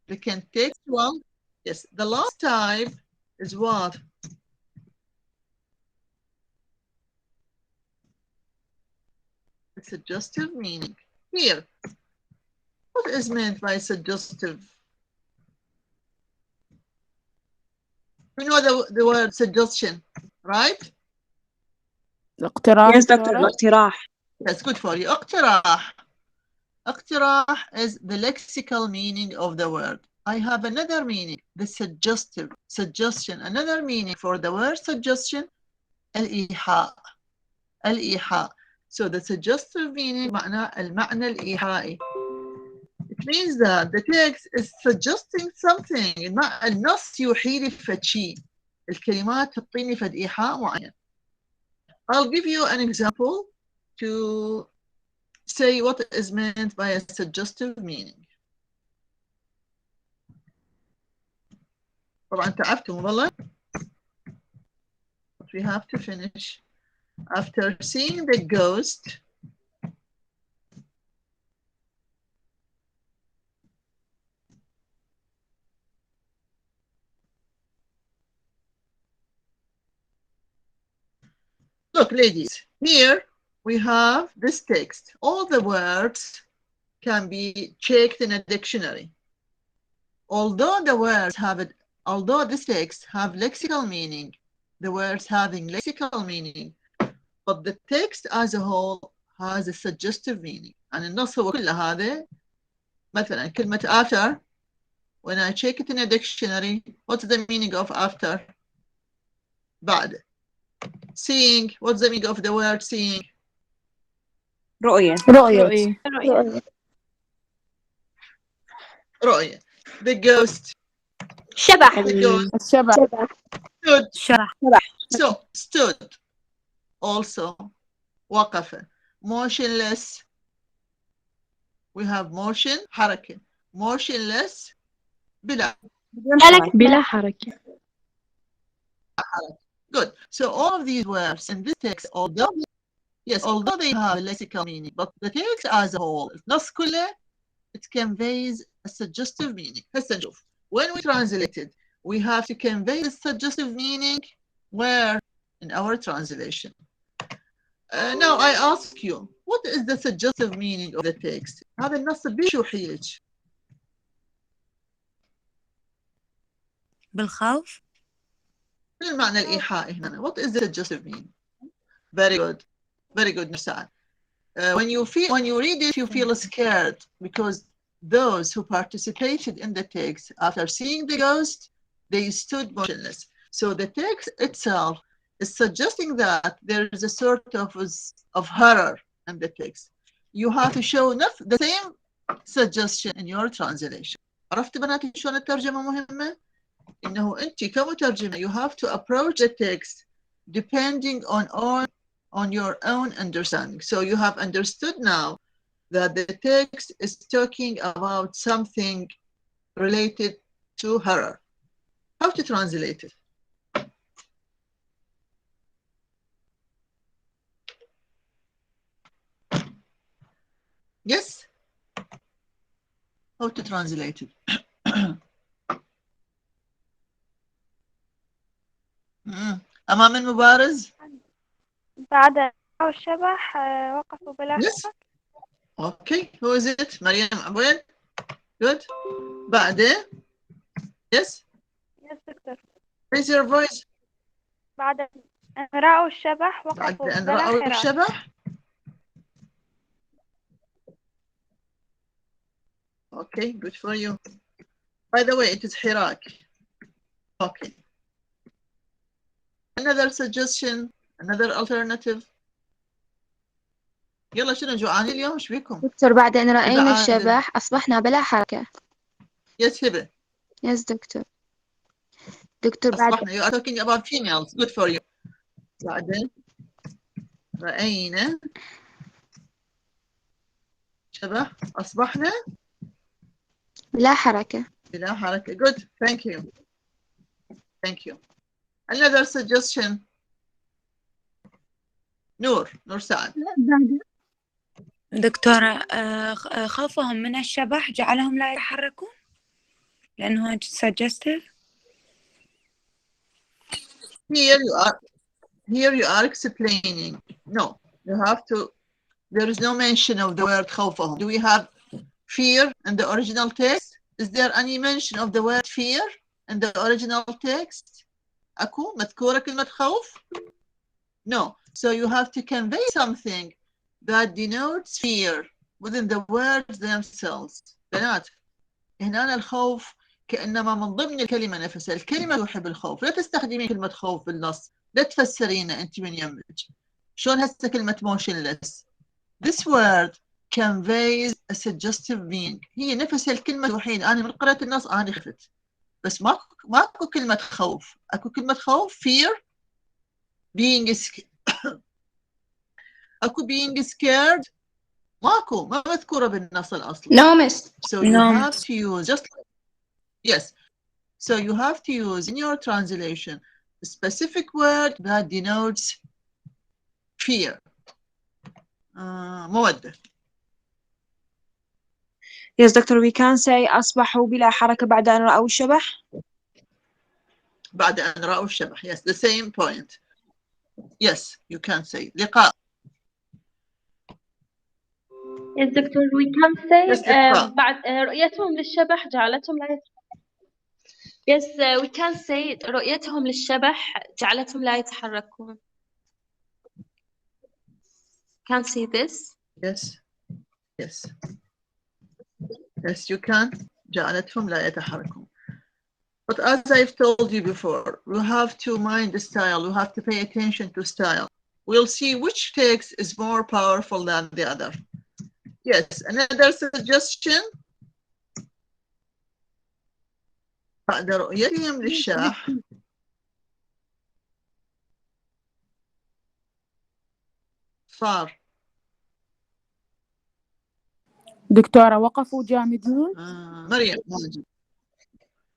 the contextual. Yes, the last type is what? The suggestive meaning. Here, what is meant by suggestive? We know the word suggestion, right? الاقتراح. Yes, doctor. الاقتراح. That's good for you. اقتراح. اقتراح is the lexical meaning of the word. I have another meaning, the suggestive, suggestion. Another meaning for the word suggestion, الإيحاء. الإيحاء. So the suggestive meaning معناه المعنى الإيحائي. It means that the text is suggesting something. النص يوحي لي فد شيء. الكلمات تعطيني فد إيحاء معين. I'll give you an example to say what is meant by a suggestive meaning. طبعا تعبتم والله. But we have to finish. After seeing the ghost, look, ladies, here we have this text. All the words can be checked in a dictionary. Although this text have lexical meaning, the words having lexical meaning, but the text as a whole has a suggestive meaning. يعني النص هو كل هذا. مثلا كلمة after, when I check it in a dictionary, what's the meaning of after? بعد. Seeing, what's the meaning of the word seeing? رؤية. رؤية. The ghost. شبح. The ghost. الشبح. Stood. So, stood. Also, وقف. Motionless. We have motion, حركة. Motionless, بلا حركة. Good. So all of these words in this text, although they have a lexical meaning, but the text as a whole, النص كله, it conveys a suggestive meaning. هسه نشوف. When we translate it, we have to convey the suggestive meaning where? In our translation. Now I ask you, what is the suggestive meaning of the text? هذا النص بيش يوحي لك؟ بالخوف. المعنى الإيحائي هنا. What is the suggestive meaning? Very good. Very good, Nusad. When you read it, you feel scared because those who participated in the text, after seeing the ghost, they stood motionless. So the text itself is suggesting that there is a sort of horror in the text. You have to show the same suggestion in your translation. عرفت بناتي شلون الترجمة مهمة؟ إنه أنت كمترجمة you have to approach the text depending on your own understanding. So you have understood now that the text is talking about something related to horror. How to translate it? Yes? How to translate it? أمام المبارز؟ بعد الشبح وقفوا بلا Yes. Okay. Who is it? مريم عبوين? Good. بعدين? Yes. Yes, doctor. Raise your voice. بعد رأوا الشبح بعد وقفوا أن رأوا بلا حراك. الشبح. Okay, good for you. By the way, it is حراك. Okay. Another suggestion, another alternative. يلا شنو جوعانين اليوم؟ ايش بيكم؟ دكتور بعد أن رأينا هبة عادل. الشبح أصبحنا بلا حركة. Yes, هبة. Yes دكتور. دكتور بعد أصبحنا. You are talking about females. Good for you. بعدين رأينا شبح أصبحنا بلا حركة. بلا حركة. Good. Thank you. Thank you. Another suggestion. نور سعد. دكتورة خوفهم من الشبح جعلهم لا يتحركون لأنه suggestive. Here you are explaining. No, you have to. There is no mention of the word خوفهم. Do we have fear in the original text? Is there any mention of the word fear in the original text? أكو مذكورة كلمة خوف? No. So you have to convey something that denotes fear within the words themselves. بنات هنا الخوف كأنما من ضمن الكلمة نفسها. الكلمة توحي بالخوف. لا تستخدمين كلمة خوف بالنص. لا تفسرينها أنت من يمك. شلون هسه كلمة motionless. This word conveys a suggestive meaning. هي نفس الكلمة توحين. أنا من قرأت النص أنا خفت. بس ماكو كلمة خوف. أكو كلمة خوف fear being أكو being scared ماكو ما مذكورة بالنص الأصلي. No, miss. So you have to use just yes. So you have to use in your translation a specific word that denotes fear. مودة. Yes, doctor, we can say أصبحوا بلا حركة بعد أن رأوا الشبح. بعد أن رأوا الشبح. Yes, the same point. Yes, you can say. لقاء. Yes, doctor, we can say Yes, لقاء. بعد رؤيتهم للشبح جعلتهم لا يتحركون. Yes, we can say رؤيتهم للشبح جعلتهم لا يتحركون. Can say this? Yes. Yes. Yes, you can. جعلتهم لا يتحركون. But as I've told you before, you have to mind the style. You have to pay attention to style. We'll see which text is more powerful than the other. Yes, another suggestion. بعد رؤيتهم للشبح صار دكتورة وقفوا جامدين. مريم ماجد.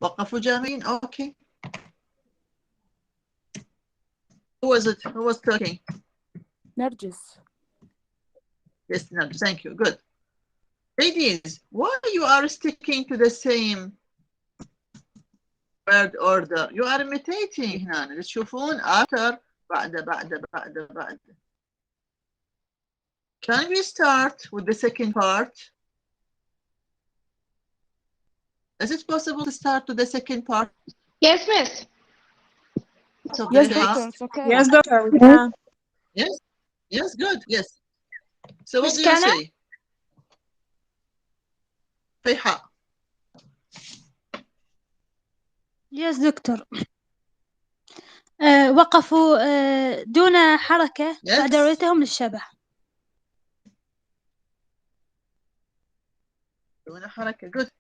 وقفوا جامدين. Okay. Who was it? Who was talking? نرجس. Yes, Nargis. Thank you. Good. Ladies, why you are sticking to the same word order? You are imitating هنا. تشوفون after بعد. Can we start with the second part? Is it possible to start with the second part? Yes, miss. So Yes, doctor. It's okay. Yes, doctor. We can. Yes. Yes. Good. Yes. So what Miss do you Kana? say? فيحاء. Yes, دكتور. وقفوا دون حركة بعد رؤيتهم للشبح. دون حركة. Good.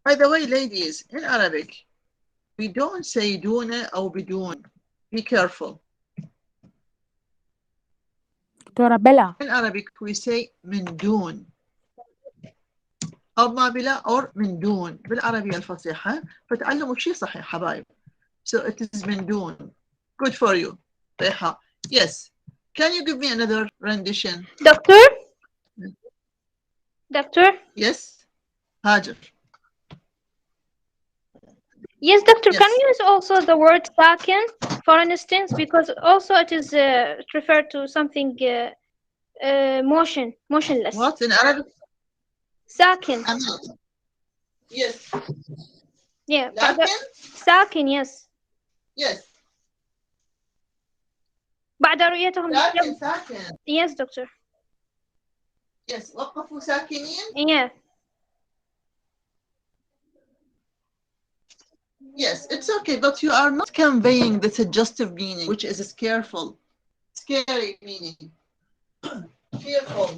By the way, ladies, in Arabic, we don't say دون أو بدون. Be careful. دكتورة بلا. In Arabic, we say من دون. أو ما بلا or من دون بالعربية الفصيحة. فتعلموا شيء صحيح حبايب. So it is من دون. Good for you. ريحة. Yes. Can you give me another rendition? Doctor? Yes. Hajar. Yes, doctor. Yes. Can we use also the word sakin, for instance, because also it is referred to something motionless. What in Arabic? Sakin. Yes. Yeah. لكن ساكن. Yes. Yes. بعد رؤيتهم ساكن ساكن. Yes, doctor. Yes. وقفوا ساكنين. Yeah. Yes, it's okay, but you are not conveying the suggestive meaning, which is scareful, scary meaning. Fearful.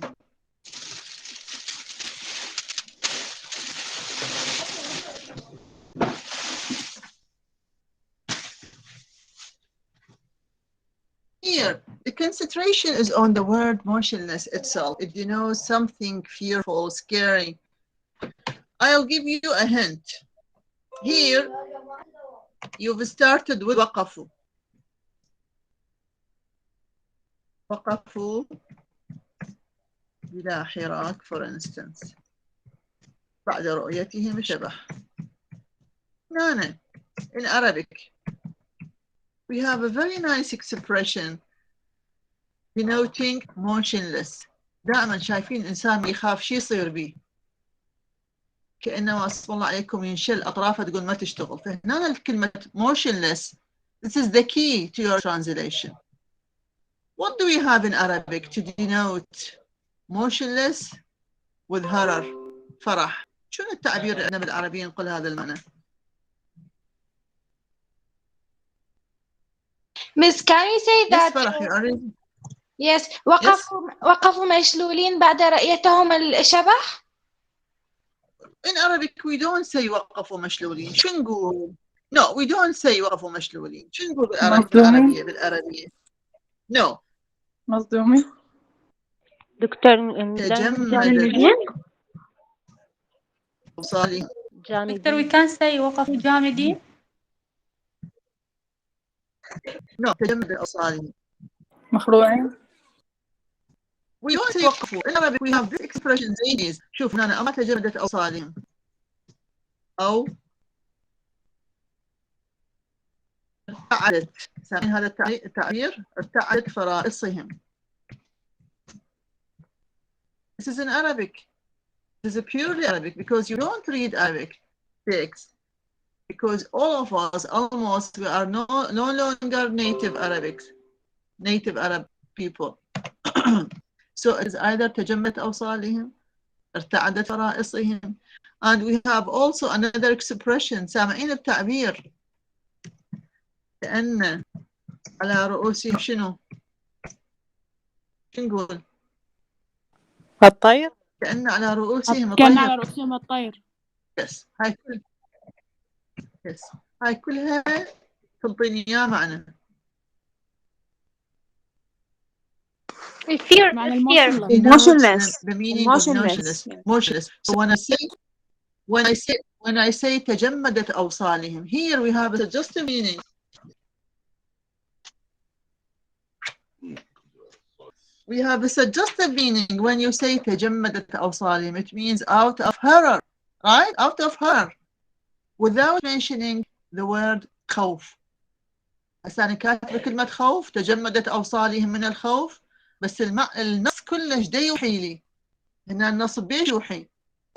Here, the concentration is on the word motionless itself. It denotes something fearful, scary. I'll give you a hint. Here, you've started with وقفوا. وقفوا بلا حراك, for instance. بعد رؤيتهم الشبح. Nana, in Arabic, we have a very nice expression denoting motionless. دائما شايفين إنسان يخاف شي يصير بيه. كأنما اسم الله عليكم ينشل أطرافه تقول ما تشتغل. فهنا الكلمة motionless, this is the key to your translation. What do we have in Arabic to denote motionless with horror, فرح? شنو التعبير عندنا بالعربية نقول هذا المعنى؟ Miss, can you say that? Yes, فرح, you already... Yes, وقفوا مشلولين بعد رؤيتهم الشبح. In Arabic, we don't say وقفوا مشلولين. شو نقول؟ No, we don't say وقفوا مشلولين. شو نقول بالعربية؟ No. مصدومي. دكتور جامدين. وصالي. دكتور, we can say وقفوا جامدين. No, تجمد أوصالهم. مخروعين. We don't say وقفوا. In Arabic, we have this expression زي these. شوف هنا أما تجمدت أوصالهم. أو ارتعدت. سامعين هذا التعبير؟ ارتعدت فرائصهم. This is in Arabic. This is purely Arabic because you don't read Arabic text. Because all of us, almost, we are no longer native Arab people. So it is either تجمدت أوصالهم, ارتعدت فرائصهم. And we have also another expression, سامعين التعبير؟ كأن على رؤوسهم شنو؟ شو نقول؟ الطير. كأن على رؤوسهم الطير. كأن على رؤوسهم الطير. Yes. هاي كلها تنطيني إياه معنى. Fear. Motionless. The meaning of motionless. So when I say تجمدت أوصالهم, here we have a suggestive meaning. We have a suggestive meaning when you say تجمدت أوصالهم. It means out of horror, right? Out of horror, without mentioning the word خوف. هسه أنا كاتبة كلمة خوف, تجمدت أوصالهم من الخوف, بس النص كله ايش دا يوحي لي؟ هنا النص بيش يوحي؟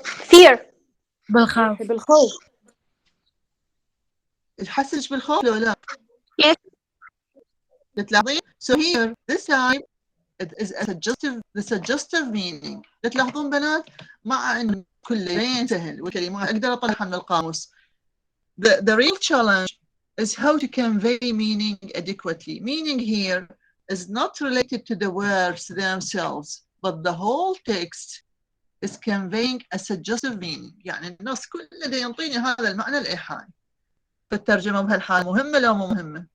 Fear. بالخوف. تحسش بالخوف لو لا؟ Yes. تلاحظين؟ So here, this time, it is the suggestive meaning. تلاحظون بنات؟ مع إن كله سهل والكلمات أقدر أطلعها من القاموس. The real challenge is how to convey meaning adequately. Meaning here is not related to the words themselves, but the whole text is conveying a suggestive meaning. يعني النص كله دا ينطيني هذا المعنى الإيحائي. فالترجمة بهالحال مهمة لو مو مهمة؟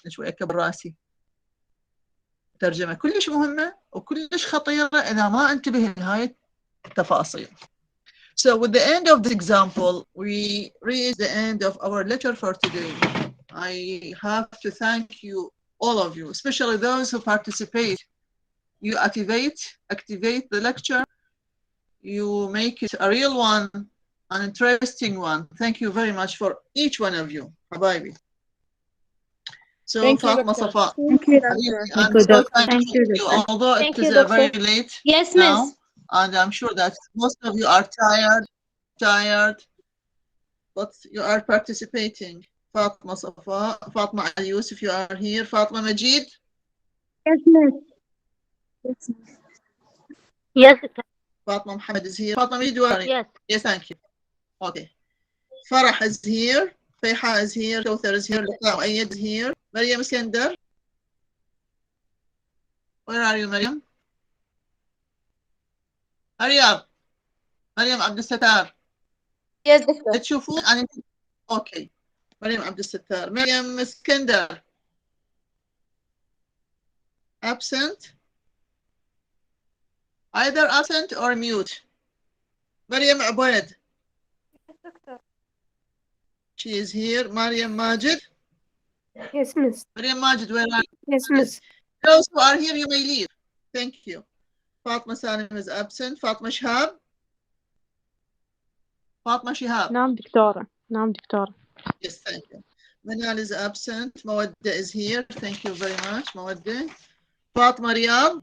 شوي أكبر راسي. الترجمة كلش مهمة وكلش خطيرة إذا ما انتبه لهاي التفاصيل. So with the end of this example, we reach the end of our lecture for today. I have to thank you, all of you, especially those who participate. You activate the lecture. You make it a real one, an interesting one. Thank you very much for each one of you. Habibi. So, Fatma Safa. Thank you, Doctor. Thank you. Although it is very late now, and I'm sure that most of you are tired. but you are participating. Fatma Safa, Fatma Al Yusuf, you are here. Fatma Majid? Yes, miss. Yes, miss. Yes. Fatma Muhammad is here. Fatma Majid, you are here. Yes. Yes, thank you. Okay. Farah is here. Fayha is here. Kawthar is here. Liqa Ayed is here. Maryam Iskandar? Where are you, Maryam? Hurry up. Maryam Abdul Sattar. Yes, doctor. تشوفون أنا أوكي. مريم عبد الستار. مريم اسكندر. Absent. Either absent or mute. Maryam Abued. Yes, doctor. She is here. Maryam Majid. Yes, miss. Maryam Majid, where are you? Yes, miss. Those who are here, you may leave. Thank you. Fatma Salim is absent. Fatma Shihab. Fatma Shihab. نعم دكتورة. نعم دكتورة. Yes, thank you. Manal is absent. Mawadda is here. Thank you very much, Mawadda. Fatma Riyad.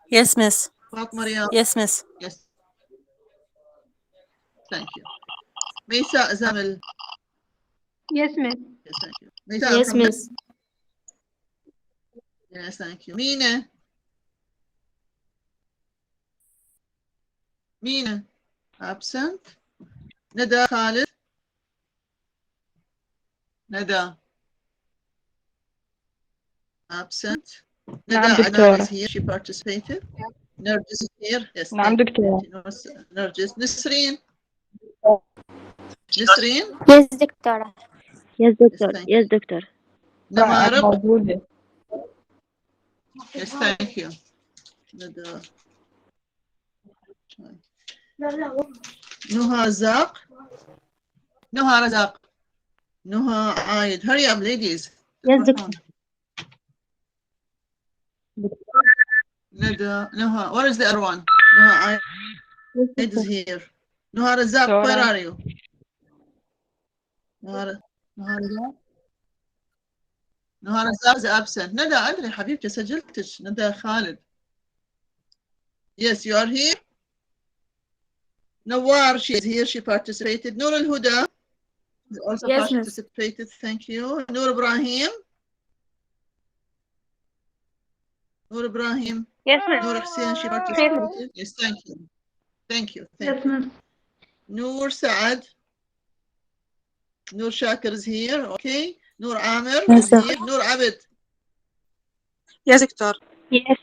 Yes, miss. Fatma Riyad. Yes, miss. Yes. Thank you. Maysa Zamil. Yes, miss. Yes, thank you. Maysa Yes, Muhammad. miss. Yes, thank you. Mina. Mina. Absent. Nada Khalid. Nada. Absent. نعم Nada Adnan دكتورة. is here. She participated. Nargis is here. Yes, نعم thank you. دكتورة. Nargis. Nisreen. Nisreen. Yes, doctor. Yes, doctor. thank Yes, doctor. Namarab. موجودة. Yes, thank you. Nada. Nuha Razak. Nuha Razak. Nuha Aid. Hurry up, ladies. Yes, doctor. Nada. Nuha. Where is the other one? Nuha Aid is here. Nuha Razak, where are you? Nuha Razak. Nuha Razak is absent. Nada, أدري حبيبتي سجلتش. Nada Khalid. Yes, you are here. Nawar, she is here. She participated. Noor Al-Huda also Yes, miss. participated. Thank you. Noor Ibrahim. Noor Ibrahim. Yes, miss. Noor Hussein, she participated. Yes, thank you. Thank you. Thank Yes, you. miss. Noor Saad. Noor Shakir is here. Okay. Noor Amir Yes, is sir. here. Noor Abid. Yes, doctor. Yes.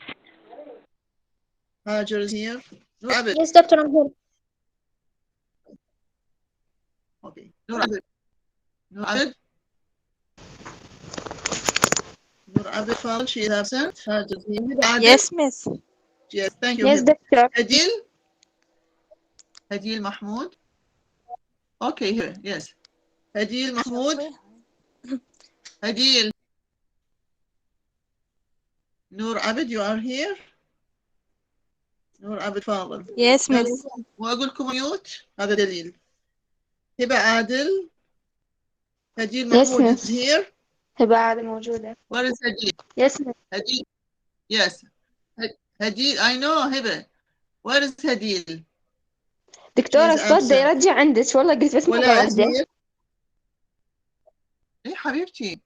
Hajar is here. Noor Abid. Yes, doctor, I'm here. Okay. Noor Abid. Noor Abid. Noor Abid Fadl, she is absent. Hajar is here. Adil. Yes, miss. Yes, thank you. Yes, doctor. Adil. Adil Mahmoud. Okay, here. Yes. Adil Mahmoud. Adil. Noor Abid, you are here. نور عبد فاضل. Yes, miss. واقول لكم ميوت هذا دليل. هبة عادل. هديل محمود miss. is here. هبة عادل موجودة. Where is هديل? Yes, miss. هديل. Yes. هديل. I know هبة. Where is هديل? دكتورة الصوت ده يرجع عندك والله قلت بس مرة واحدة. ايه حبيبتي.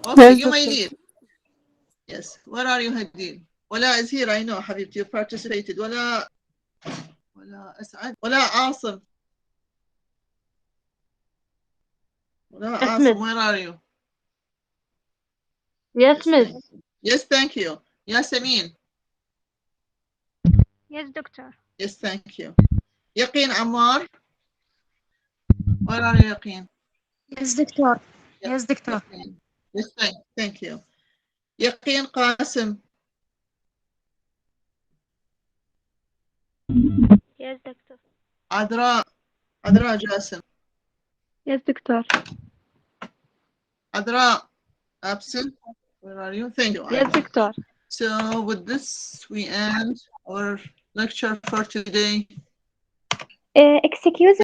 Okay, you may doctor. leave. Yes. Where are you هديل? ولا is here. I know حبيبتي. You participated. ولا أسعد. ولا عاصم. ولا Yes, عاصم. miss. Where are you? Yes, miss. Yes, thank you. Yasemin. Yes, doctor. Yes, thank you. Yaqeen Ammar. Where are you, Yaqeen? Yes, doctor. Yes, doctor. Yes, thank you. Yaqeen Qasim. Yes, doctor. Adra Jasim. Yes, doctor. Adra, absent. Where are you? Thank you. Yes, doctor. So with this, we end our lecture for today. Excuse